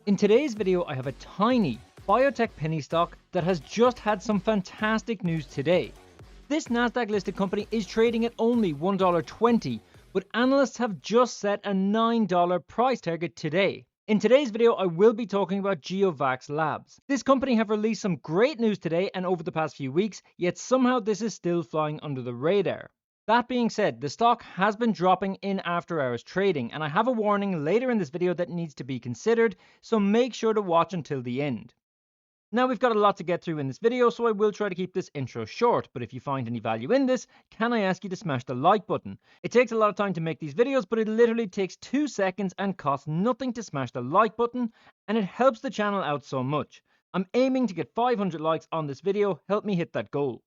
In today's video, I have a tiny biotech penny stock that has just had some fantastic news today. This Nasdaq listed company is trading at only $1.20, but analysts have just set a $9 price target today. In today's video, I will be talking about GeoVax Labs. This company have released some great news today and over the past few weeks, yet somehow this is still flying under the radar. That being said, the stock has been dropping in after hours trading, and I have a warning later in this video that needs to be considered, so make sure to watch until the end. Now we've got a lot to get through in this video, so I will try to keep this intro short, but if you find any value in this, can I ask you to smash the like button? It takes a lot of time to make these videos, but it literally takes 2 seconds and costs nothing to smash the like button, and it helps the channel out so much. I'm aiming to get 500 likes on this video. Help me hit that goal.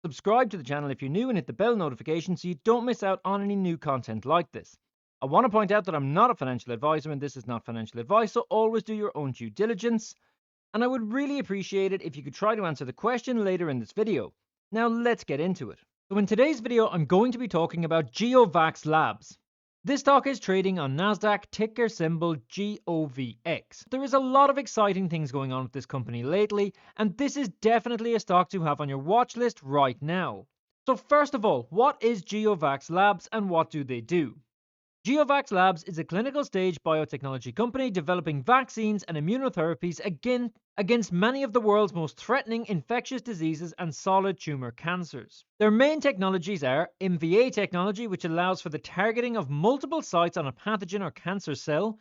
Subscribe to the channel if you're new and hit the bell notification so you don't miss out on any new content like this. I want to point out that I'm not a financial advisor and this is not financial advice, so always do your own due diligence. And I would really appreciate it if you could try to answer the question later in this video. Now let's get into it. So in today's video, I'm going to be talking about GeoVax Labs. This stock is trading on Nasdaq, ticker symbol GOVX. There is a lot of exciting things going on with this company lately, and this is definitely a stock to have on your watch list right now. So first of all, what is GeoVax Labs and what do they do? GeoVax Labs is a clinical stage biotechnology company developing vaccines and immunotherapies against many of the world's most threatening infectious diseases and solid tumor cancers. Their main technologies are MVA technology, which allows for the targeting of multiple sites on a pathogen or cancer cell,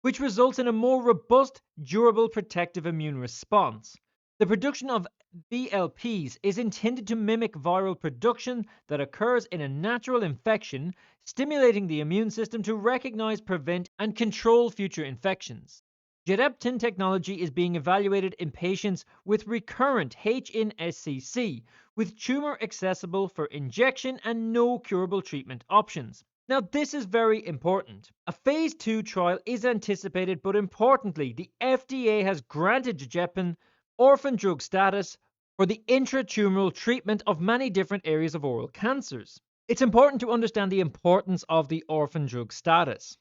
which results in a more robust, durable protective immune response. The production of VLPs is intended to mimic viral production that occurs in a natural infection, stimulating the immune system to recognize, prevent, and control future infections. Gedeptin technology is being evaluated in patients with recurrent HNSCC, with tumor accessible for injection and no curable treatment options. Now, this is very important. A phase 2 trial is anticipated, but importantly, the FDA has granted Gedeptin orphan drug status for the intratumoral treatment of many different areas of oral cancers. It's important to understand the importance of the orphan drug status.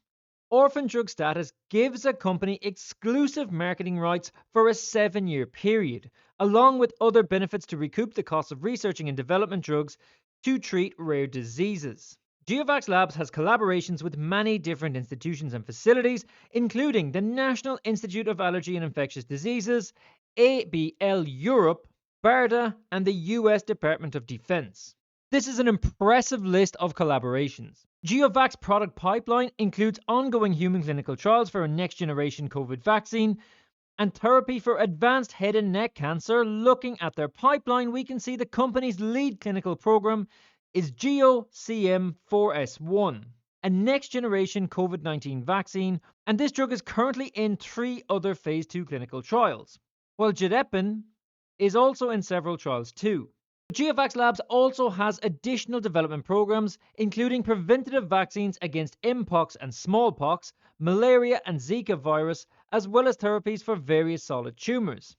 Orphan drug status gives a company exclusive marketing rights for a 7-year period, along with other benefits to recoup the cost of researching and development drugs to treat rare diseases. GeoVax Labs has collaborations with many different institutions and facilities, including the National Institute of Allergy and Infectious Diseases, ABL Europe, BARDA, and the US Department of Defense. This is an impressive list of collaborations. GeoVax product pipeline includes ongoing human clinical trials for a next-generation COVID vaccine and therapy for advanced head and neck cancer. Looking at their pipeline, we can see the company's lead clinical program is GEO-CM4S1, a next-generation COVID-19 vaccine, and this drug is currently in 3 other phase 2 clinical trials, while Gedeptin is also in several trials too. GeoVax Labs also has additional development programs, including preventative vaccines against mpox and smallpox, malaria and Zika virus, as well as therapies for various solid tumors.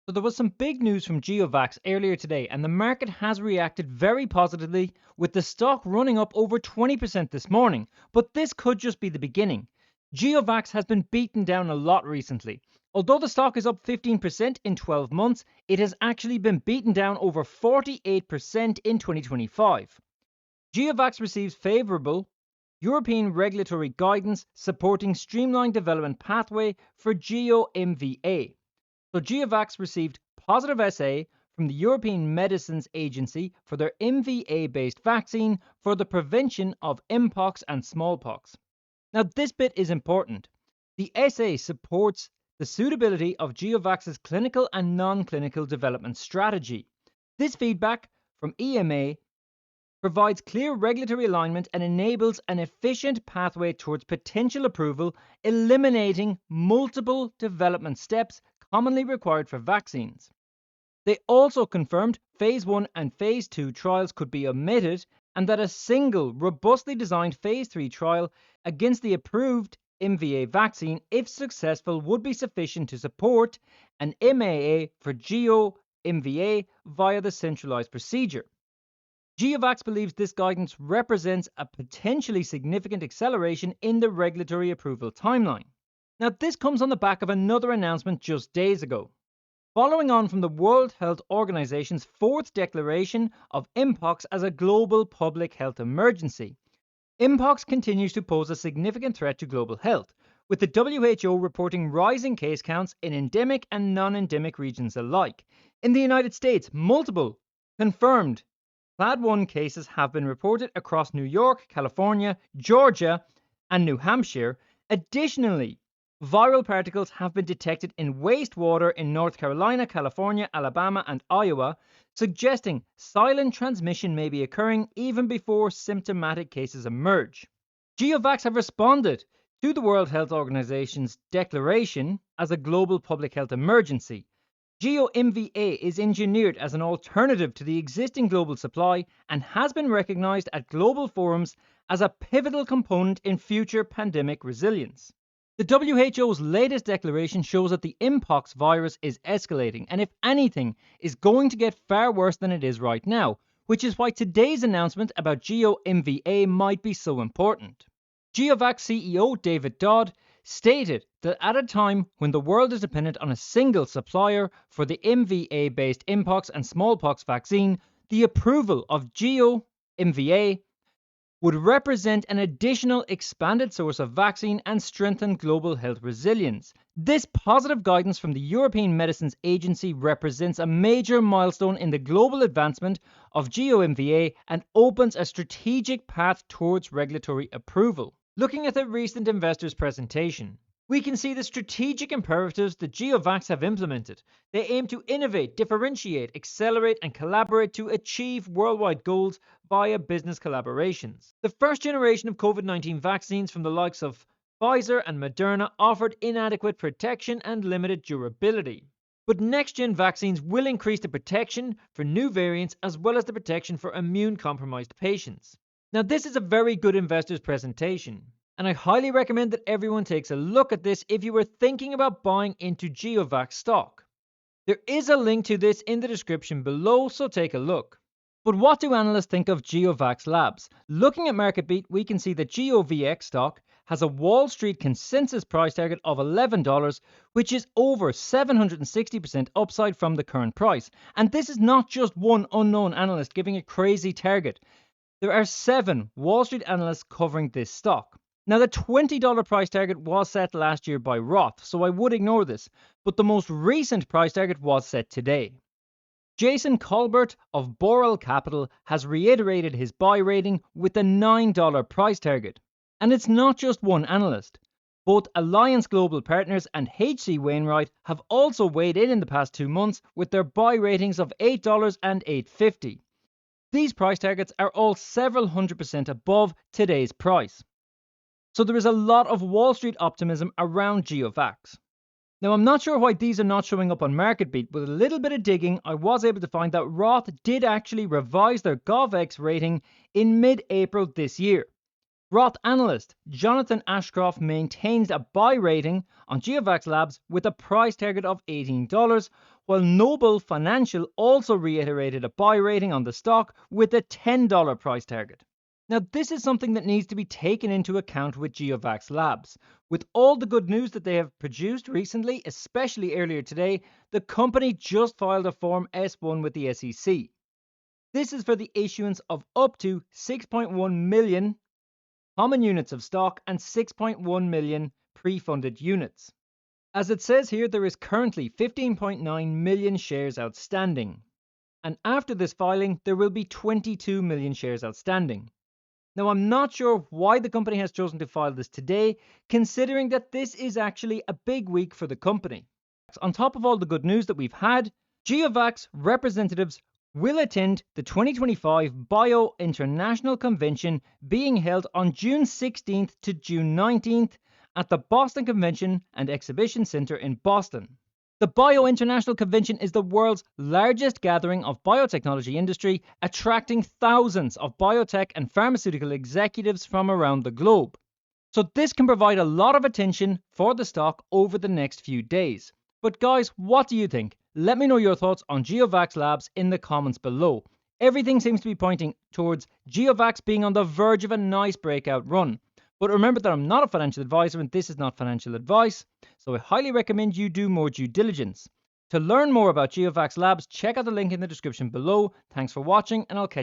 So there was some big news from GeoVax earlier today, and the market has reacted very positively, with the stock running up over 20% this morning. But this could just be the beginning. GeoVax has been beaten down a lot recently. Although the stock is up 15% in 12 months, it has actually been beaten down over 48% in 2025. GeoVax receives favorable European regulatory guidance supporting streamlined development pathway for GEO-MVA. So GeoVax received positive SA from the European Medicines Agency for their MVA-based vaccine for the prevention of mpox and smallpox. Now this bit is important. The SA supports the suitability of GeoVax's clinical and non-clinical development strategy. This feedback from EMA provides clear regulatory alignment and enables an efficient pathway towards potential approval, eliminating multiple development steps commonly required for vaccines. They also confirmed phase 1 and phase 2 trials could be omitted and that a single robustly designed phase 3 trial against the approved MVA vaccine, if successful, would be sufficient to support an MAA for GEO-MVA via the centralized procedure. GeoVax believes this guidance represents a potentially significant acceleration in the regulatory approval timeline. Now, this comes on the back of another announcement just days ago. Following on from the World Health Organization's fourth declaration of Mpox as a global public health emergency, Mpox continues to pose a significant threat to global health, with the WHO reporting rising case counts in endemic and non-endemic regions alike. In the United States, multiple confirmed Clade 1 cases have been reported across New York, California, Georgia, and New Hampshire. Additionally, viral particles have been detected in wastewater in North Carolina, California, Alabama, and Iowa, suggesting silent transmission may be occurring even before symptomatic cases emerge. GeoVax have responded to the World Health Organization's declaration as a global public health emergency. GEO-MVA is engineered as an alternative to the existing global supply and has been recognized at global forums as a pivotal component in future pandemic resilience. The WHO's latest declaration shows that the Mpox virus is escalating and, if anything, is going to get far worse than it is right now, which is why today's announcement about GEO-MVA might be so important. GeoVax CEO David Dodd stated that at a time when the world is dependent on a single supplier for the MVA-based Mpox and smallpox vaccine, the approval of GEO-MVA would represent an additional expanded source of vaccine and strengthen global health resilience. This positive guidance from the European Medicines Agency represents a major milestone in the global advancement of GEO-MVA and opens a strategic path towards regulatory approval. Looking at the recent investors' presentation, we can see the strategic imperatives that GeoVax have implemented. They aim to innovate, differentiate, accelerate, and collaborate to achieve worldwide goals via business collaborations. The first generation of COVID-19 vaccines from the likes of Pfizer and Moderna offered inadequate protection and limited durability. But next-gen vaccines will increase the protection for new variants as well as the protection for immune-compromised patients. Now, this is a very good investors' presentation, and I highly recommend that everyone takes a look at this if you were thinking about buying into GeoVax stock. There is a link to this in the description below, so take a look. But what do analysts think of GeoVax Labs? Looking at MarketBeat, we can see that GeoVX stock has a Wall Street consensus price target of $11, which is over 760% upside from the current price. And this is not just one unknown analyst giving a crazy target. There are 7 Wall Street analysts covering this stock. Now, the $20 price target was set last year by Roth, so I would ignore this, but the most recent price target was set today. Jason Colbert of Boral Capital has reiterated his buy rating with a $9 price target. And it's not just one analyst. Both Alliance Global Partners and H.C. Wainwright have also weighed in the past 2 months with their buy ratings of $8 and $8.50. These price targets are all several 100% above today's price. So there is a lot of Wall Street optimism around GeoVax. Now, I'm not sure why these are not showing up on MarketBeat, but with a little bit of digging, I was able to find that Roth did actually revise their govx rating in mid-April this year. Roth analyst Jonathan Ashcroft maintains a buy rating on GeoVax Labs with a price target of $18, while Noble Financial also reiterated a buy rating on the stock with a $10 price target. Now, this is something that needs to be taken into account with GeoVax Labs. With all the good news that they have produced recently, especially earlier today, the company just filed a Form S-1 with the SEC. This is for the issuance of up to 6.1 million common units of stock and 6.1 million pre-funded units. As it says here, there is currently 15.9 million shares outstanding. And after this filing, there will be 22 million shares outstanding. Now, I'm not sure why the company has chosen to file this today, considering that this is actually a big week for the company. On top of all the good news that we've had, GeoVax representatives will attend the 2025 Bio International Convention being held on June 16th to June 19th at the Boston Convention and Exhibition Center in Boston. The Bio International Convention is the world's largest gathering of biotechnology industry, attracting thousands of biotech and pharmaceutical executives from around the globe. So this can provide a lot of attention for the stock over the next few days. But guys, what do you think? Let me know your thoughts on GeoVax Labs in the comments below. Everything seems to be pointing towards GeoVax being on the verge of a nice breakout run. But remember that I'm not a financial advisor and this is not financial advice, so I highly recommend you do more due diligence. To learn more about GeoVax Labs, check out the link in the description below. Thanks for watching, and I'll catch you